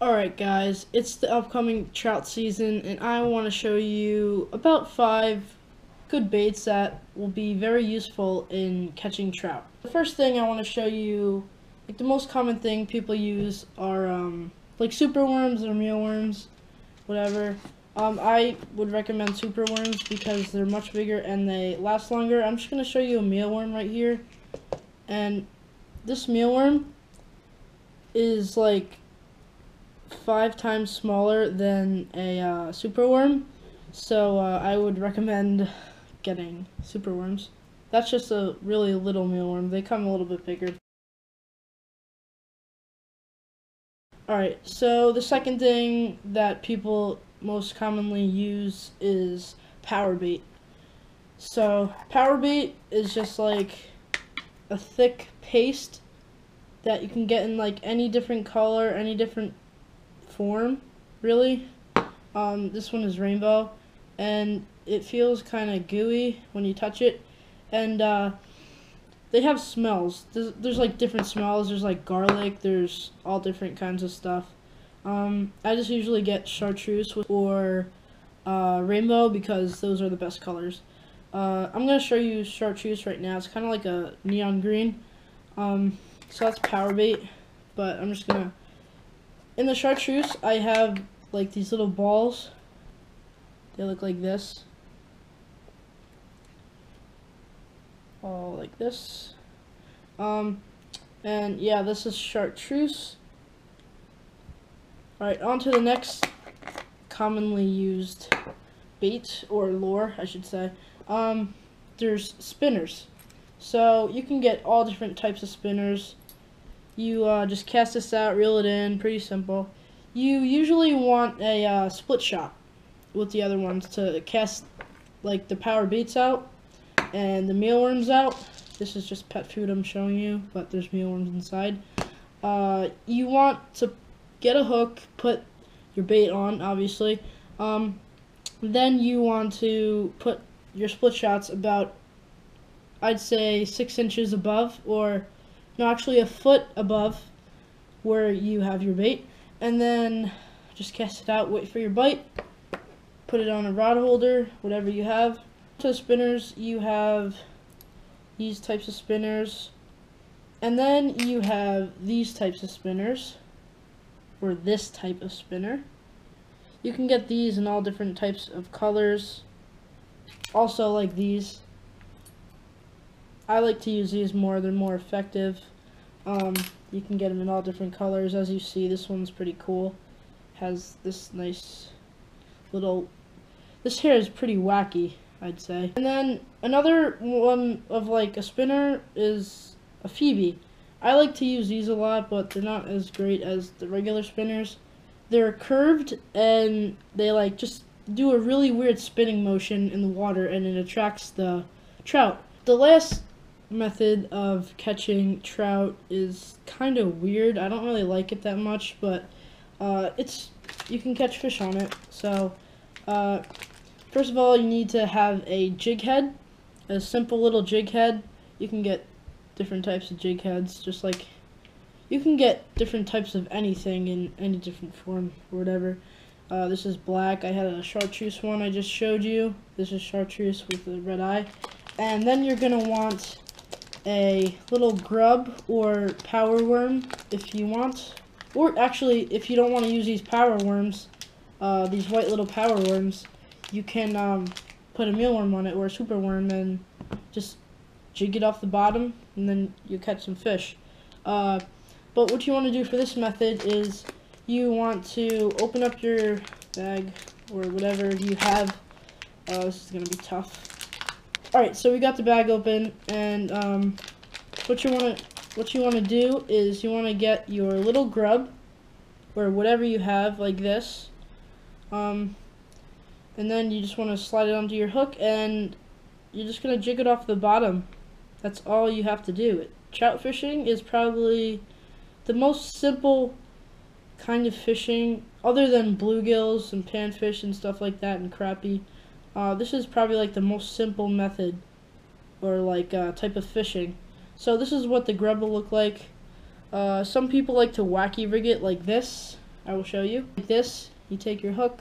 Alright guys, it's the upcoming trout season and I want to show you about 5 good baits that will be very useful in catching trout. The first thing I want to show you, like the most common thing people use are like superworms or mealworms, whatever. I would recommend superworms because they're much bigger and they last longer. I'm just going to show you a mealworm right here, and this mealworm is like 5 times smaller than a superworm, so I would recommend getting superworms. That's just a really little mealworm. They come a little bit bigger. Alright, so the second thing that people most commonly use is Powerbait. So Powerbait is just like a thick paste that you can get in like any different color, any different form, really. This one is rainbow, and it feels kind of gooey when you touch it, and they have smells. There's like different smells. There's like garlic. There's all different kinds of stuff. I just usually get chartreuse or rainbow because those are the best colors. I'm gonna show you chartreuse right now. It's kind of like a neon green. So that's Powerbait, but I'm just gonna. In the chartreuse, I have like these little balls. They look like this. All like this. And yeah, this is chartreuse. Alright, on to the next commonly used bait, or lure, I should say. There's spinners. So you can get all different types of spinners. You just cast this out, reel it in, pretty simple. You usually want a split shot with the other ones to cast like the power baits out and the mealworms out. This is just pet food I'm showing you, but there's mealworms inside. You want to get a hook, put your bait on, obviously. Then you want to put your split shots about, I'd say, 6 inches above, or no, actually a foot above where you have your bait, and then just cast it out, wait for your bite, put it on a rod holder, whatever you have. To the spinners, you have these types of spinners, and then you have these types of spinners, or this type of spinner. You can get these in all different types of colors, also like these. I like to use these more, they're more effective. You can get them in all different colors. As you see, this one's pretty cool. Has this nice little, this hair is pretty wacky, I'd say. And then another one of like a spinner is a Phoebe. I like to use these a lot, but they're not as great as the regular spinners. They're curved and they like just do a really weird spinning motion in the water, and it attracts the trout. The last method of catching trout is kind of weird. I don't really like it that much, but you can catch fish on it. So first of all, you need to have a jig head, a simple little jig head. You can get different types of jig heads, just like you can get different types of anything in any different form or whatever. This is black. I had a chartreuse one I just showed you. This is chartreuse with a red eye. And then you're gonna want a little grub or power worm if you want, or actually if you don't want to use these power worms, these white little power worms, you can put a mealworm on it or a superworm and just jig it off the bottom, and then you catch some fish. But what you want to do for this method is you want to open up your bag or whatever you have. This is gonna be tough. Alright, so we got the bag open, and what you want to do is you want to get your little grub or whatever you have, like this, and then you just want to slide it onto your hook, and you're just gonna jig it off the bottom. That's all you have to do. Trout fishing is probably the most simple kind of fishing, other than bluegills and panfish and stuff like that and crappie. This is probably like the most simple method or like type of fishing. So this is what the grub will look like. Some people like to wacky rig it like this, I will show you. Like this, you take your hook,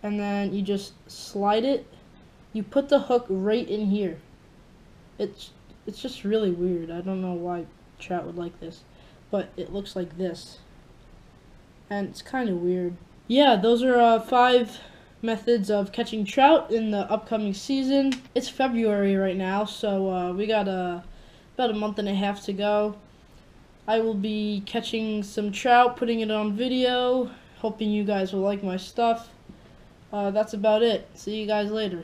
and then you just slide it. You put the hook right in here. It's just really weird. I don't know why trout would like this, but it looks like this, and it's kind of weird. Yeah, those are 5 methods of catching trout in the upcoming season. It's February right now, so we got about a month and a half to go. I will be catching some trout, putting it on video, hoping you guys will like my stuff. That's about it. See you guys later.